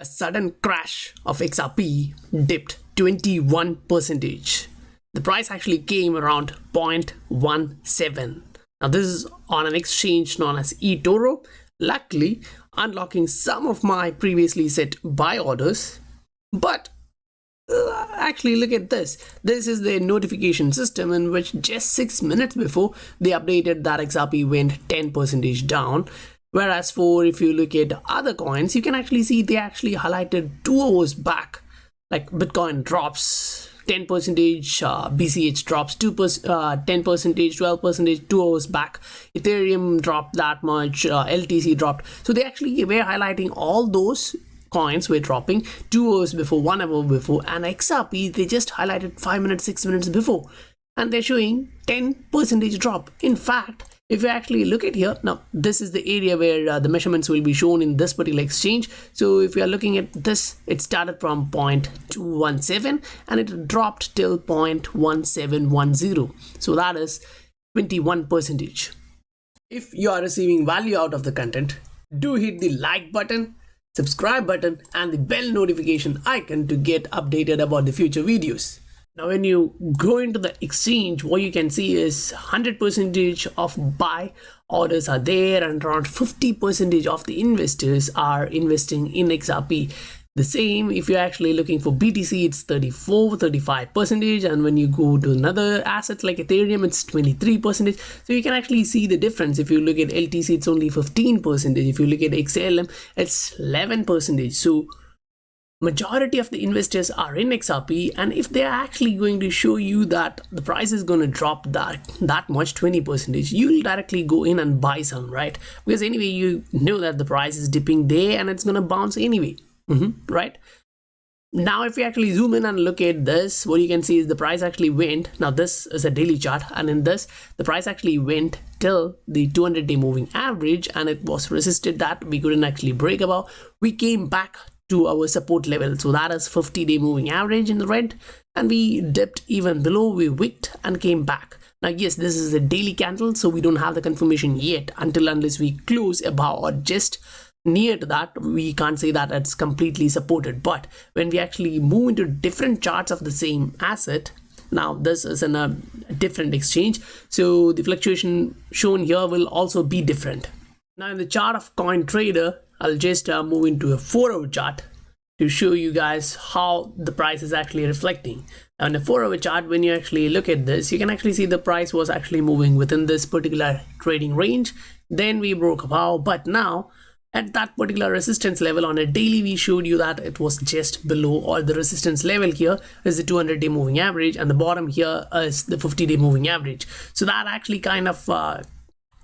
A sudden crash of XRP dipped 21%. The price actually came around 0.17. Now this is on an exchange known as eToro, luckily unlocking some of my previously set buy orders. But actually look at this. This is the notification system in which just 6 minutes before they updated that XRP went 10% down. Whereas if you look at other coins, you can actually see they actually highlighted 2 hours back, like Bitcoin drops 10%, BCH drops 10%, 12%, 2 hours back, Ethereum dropped that much, LTC dropped. So they actually were highlighting all those coins were dropping 2 hours before, 1 hour before, and XRP they just highlighted 5 minutes, 6 minutes before, and they're showing 10% drop. In fact, if you actually look at here, now this is the area where the measurements will be shown in this particular exchange. So if you are looking at this, it started from 0.217 and it dropped till 0.1710. So that is 21%. If you are receiving value out of the content, do hit the like button, subscribe button and the bell notification icon to get updated about the future videos. Now when you go into the exchange, what you can see is 100% of buy orders are there and around 50% of the investors are investing in XRP. The same if you're actually looking for BTC, it's 35%, and when you go to another assets like Ethereum, it's 23%. So you can actually see the difference. If you look at LTC, it's only 15%. If you look at XLM, it's 11%. So majority of the investors are in XRP, and if they are actually going to show you that the price is going to drop that much, 20%, you'll directly go in and buy some, right? Because anyway, you know that the price is dipping there and it's going to bounce anyway, right? Now if you actually zoom in and look at this, what you can see is the price actually went, now this is a daily chart, and in this the price actually went till the 200-day moving average, and it was resisted that we couldn't actually break above. We came back to our support level, so that is 50-day moving average in the red, and we dipped even below, we wicked and came back. Now yes, this is a daily candle, so we don't have the confirmation yet. Unless we close above or just near to that, we can't say that it's completely supported. But when we actually move into different charts of the same asset, now this is in a different exchange, so the fluctuation shown here will also be different. Now in the chart of Coin Trader, I'll just move into a 4-hour chart to show you guys how the price is actually reflecting. Now in the 4-hour chart, when you actually look at this, you can actually see the price was actually moving within this particular trading range. Then we broke above, but now at that particular resistance level on a daily, we showed you that it was just below, or the resistance level here is the 200-day moving average, and the bottom here is the 50-day moving average. So that actually kind of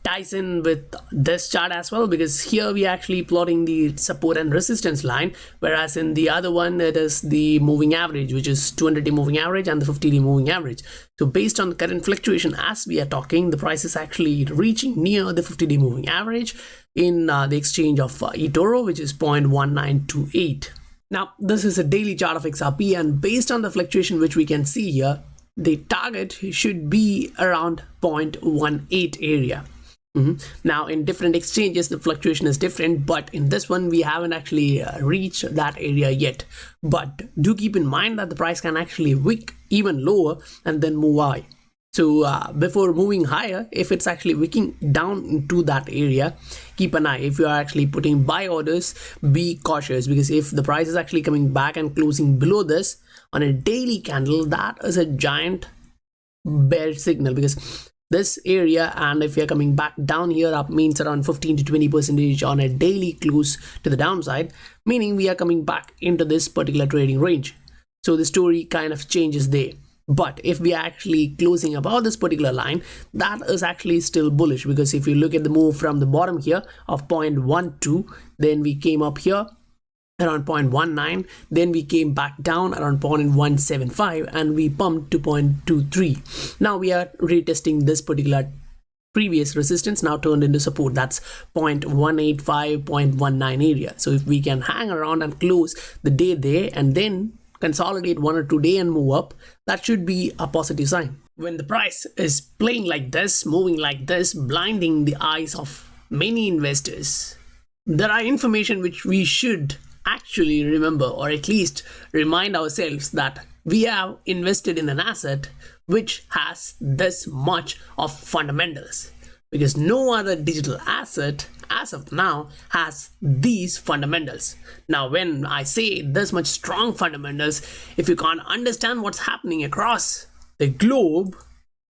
ties in with this chart as well, because here we are actually plotting the support and resistance line, whereas in the other one it is the moving average, which is 200-day moving average and the 50-day moving average. So based on the current fluctuation as we are talking, the price is actually reaching near the 50-day moving average in the exchange of eToro, which is 0.1928. Now this is a daily chart of XRP, and based on the fluctuation which we can see here, the target should be around 0.18 area. Now in different exchanges the fluctuation is different, but in this one we haven't actually reached that area yet. But do keep in mind that the price can actually wick even lower and then move high. So before moving higher, if it's actually wicking down into that area, keep an eye. If you are actually putting buy orders, be cautious, because if the price is actually coming back and closing below this on a daily candle, that is a giant bear signal, because this area, and if you're coming back down here, up means around 15 to 20% on a daily close to the downside, meaning we are coming back into this particular trading range. So the story kind of changes there. But if we are actually closing above this particular line, that is actually still bullish, because if you look at the move from the bottom here of 0.12, then we came up here around 0.19, then we came back down around 0.175, and we pumped to 0.23. Now we are retesting this particular previous resistance, now turned into support. That's 0.185, 0.19 area. So if we can hang around and close the day there and then consolidate 1 or 2 days and move up, that should be a positive sign. When the price is playing like this, moving like this, blinding the eyes of many investors, there are information which we should actually remember, or at least remind ourselves, that we have invested in an asset which has this much of fundamentals, because no other digital asset as of now has these fundamentals. Now, when I say this much strong fundamentals, if you can't understand what's happening across the globe,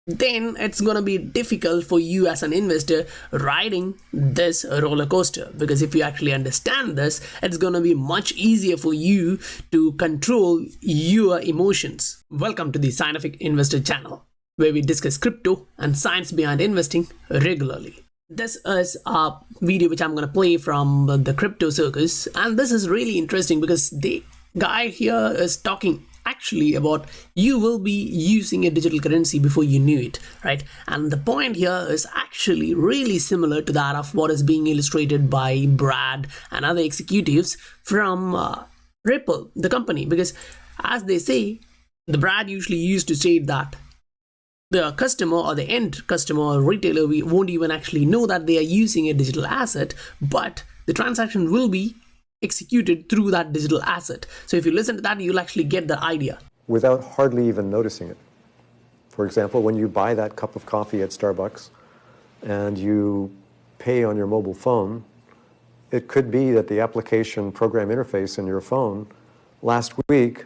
then it's going to be difficult for you as an investor riding this roller coaster. Because if you actually understand this, it's going to be much easier for you to control your emotions. Welcome to the Scientific Investor channel, where we discuss crypto and science behind investing regularly. This is a video which I'm going to play from the Crypto Circus, and this is really interesting because the guy here is talking actually about you will be using a digital currency before you knew it, right? And the point here is actually really similar to that of what is being illustrated by Brad and other executives from Ripple, the company, because as they say, the Brad usually used to state that the customer or the end customer or retailer won't even actually know that they are using a digital asset, but the transaction will be executed through that digital asset. So if you listen to that, you'll actually get the idea. Without hardly even noticing it. For example, when you buy that cup of coffee at Starbucks and you pay on your mobile phone, it could be that the application program interface in your phone last week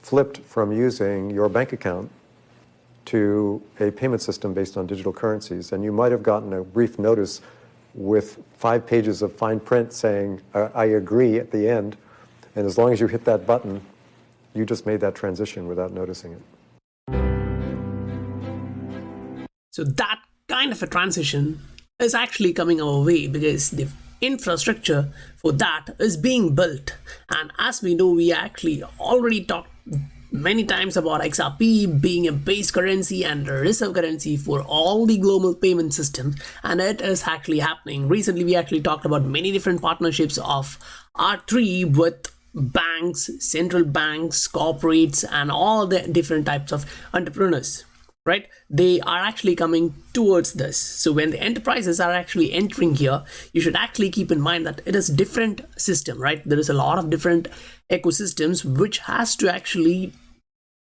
flipped from using your bank account to a payment system based on digital currencies. And you might have gotten a brief notice with 5 pages of fine print saying, I agree at the end. And as long as you hit that button, you just made that transition without noticing it. So that kind of a transition is actually coming our way because the infrastructure for that is being built. And as we know, we actually already talked many times about XRP being a base currency and a reserve currency for all the global payment systems, and it is actually happening. Recently, we actually talked about many different partnerships of R3 with banks, central banks, corporates, and all the different types of entrepreneurs, right? They are actually coming towards this. So when the enterprises are actually entering here, you should actually keep in mind that it is a different system, right? There is a lot of different ecosystems which has to actually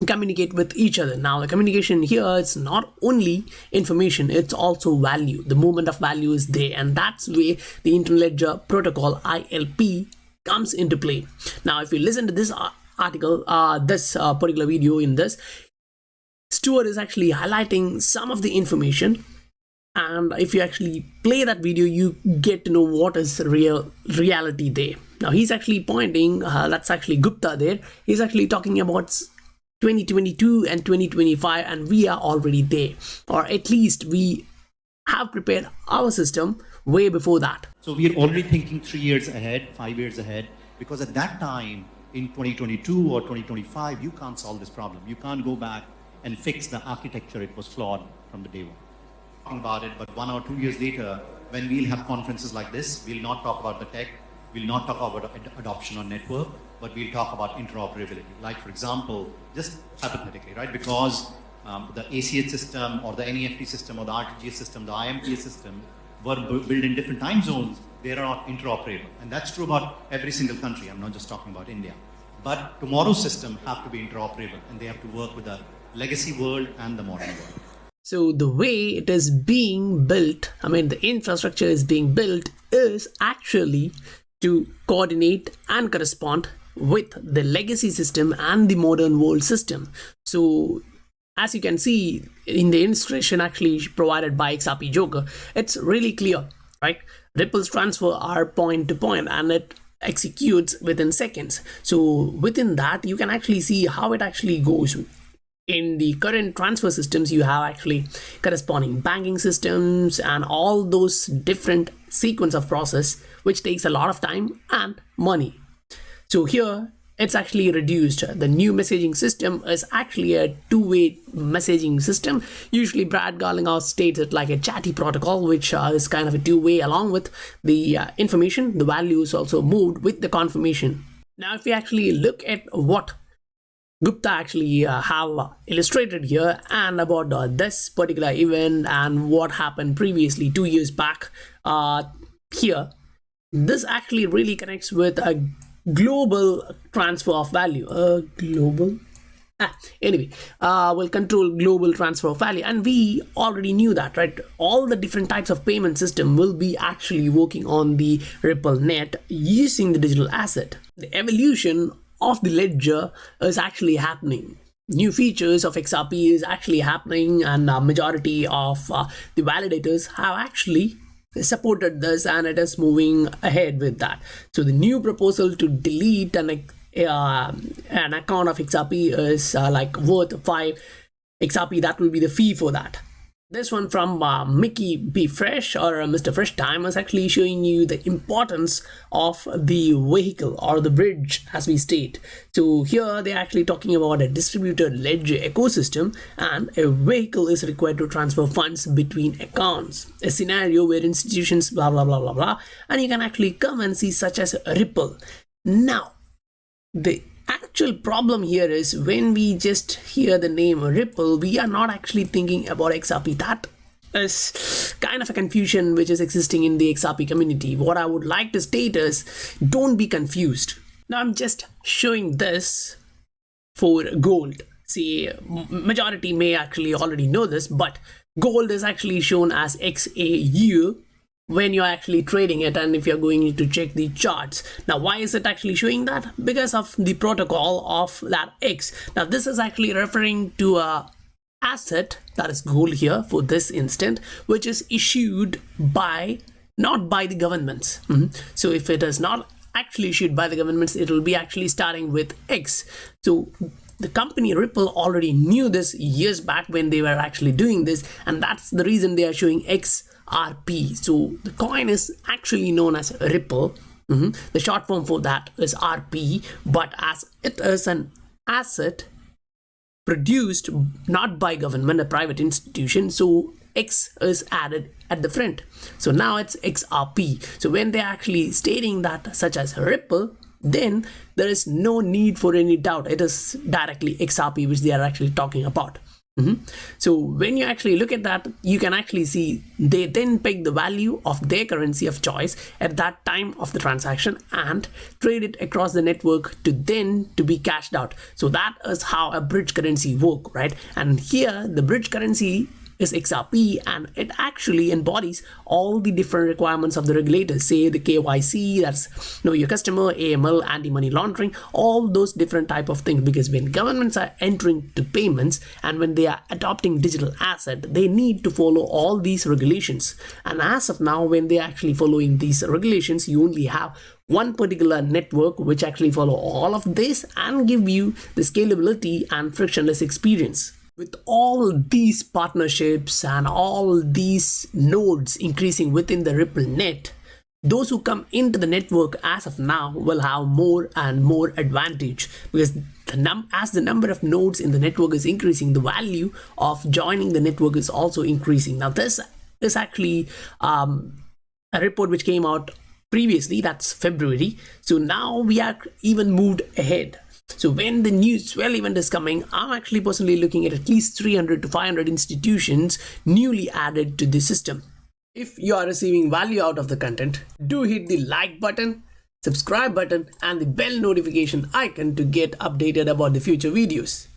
communicate with each other. Now, the communication here, it's not only information, it's also value. The movement of value is there, and that's where the Interledger Protocol, ILP, comes into play. Now, if you listen to this article, this particular video in this, Stuart is actually highlighting some of the information, and if you actually play that video, you get to know what is reality there. Now, he's actually pointing, that's actually Gupta there, he's actually talking about 2022 and 2025, and we are already there, or at least we have prepared our system way before that. So we are already thinking 3 years ahead, 5 years ahead, because at that time in 2022 or 2025, you can't solve this problem. You can't go back and fix the architecture. It was flawed from the day one. Talking about it, but 1 or 2 years later, when we'll have conferences like this, we'll not talk about the tech, we'll not talk about adoption on network, but we'll talk about interoperability. Like, for example, just hypothetically, right? Because the ACH system or the NEFT system or the RTGS system, the IMPS system were built in different time zones. They are not interoperable. And that's true about every single country. I'm not just talking about India. But tomorrow's system have to be interoperable, and they have to work with the legacy world and the modern world. So the way it is being built, I mean, the infrastructure is being built is actually to coordinate and correspond with the legacy system and the modern world system. So as you can see in the illustration actually provided by XRP Joker, it's really clear, right? Ripple's transfer are point to point and it executes within seconds. So within that, you can actually see how it actually goes. In the current transfer systems, you have actually corresponding banking systems and all those different sequence of process, which takes a lot of time and money. So here it's actually reduced. The new messaging system is actually a two-way messaging system. Usually Brad Garlinghouse states it like a chatty protocol, which is kind of a two-way. Along with the information, the value is also moved with the confirmation. Now, if we actually look at what Gupta actually have illustrated here and about this particular event and what happened previously 2 years back here, This actually really connects with a global transfer of value. Anyway, will control global transfer of value, and we already knew that, right? All the different types of payment system will be actually working on the Ripple net using the digital asset. The evolution of the ledger is actually happening. New features of XRP is actually happening, and majority of the validators have actually supported this, and it is moving ahead with that. So the new proposal to delete an account of XRP is like worth 5 XRP. That will be the fee for that. This one from Mickey B. Fresh, or Mr. Fresh Time, is actually showing you the importance of the vehicle or the bridge, as we state. So here they're actually talking about a distributed ledger ecosystem, and a vehicle is required to transfer funds between accounts. A scenario where institutions blah blah blah blah blah, and you can actually come and see such as Ripple. Now, the actual problem here is when we just hear the name Ripple, we are not actually thinking about XRP. That is kind of a confusion which is existing in the XRP community. What I would like to state is, don't be confused. Now I'm just showing this for gold. See, majority may actually already know this, but gold is actually shown as XAU when you're actually trading it, and if you're going to check the charts. Now, why is it actually showing that? Because of the protocol of that X. Now, this is actually referring to a asset, that is gold here for this instant, which is issued by, not by the governments. So if it is not actually issued by the governments, it will be actually starting with X. So the company Ripple already knew this years back when they were actually doing this, and that's the reason they are showing XRP. So the coin is actually known as Ripple. The short form for that is RP, but as it is an asset produced not by government, a private institution, so X is added at the front. So now it's XRP. So when they're actually stating that such as Ripple, then there is no need for any doubt. It is directly XRP which they are actually talking about. So when you actually look at that, you can actually see they then peg the value of their currency of choice at that time of the transaction and trade it across the network to be cashed out. So that is how a bridge currency work, right? And here the bridge currency is XRP, and it actually embodies all the different requirements of the regulators, say the KYC, that's know your customer, AML, anti-money laundering, all those different type of things. Because when governments are entering to payments and when they are adopting digital asset, they need to follow all these regulations. And as of now, when they're actually following these regulations, you only have one particular network which actually follow all of this and give you the scalability and frictionless experience. With all these partnerships and all these nodes increasing within the Ripple net, those who come into the network as of now will have more and more advantage, because as the number of nodes in the network is increasing, the value of joining the network is also increasing. Now, this is actually a report which came out previously, that's February. So now we are even moved ahead. So when the new swell event is coming, I'm actually personally looking at least 300 to 500 institutions newly added to the system. If you are receiving value out of the content, do hit the like button, subscribe button, and the bell notification icon to get updated about the future videos.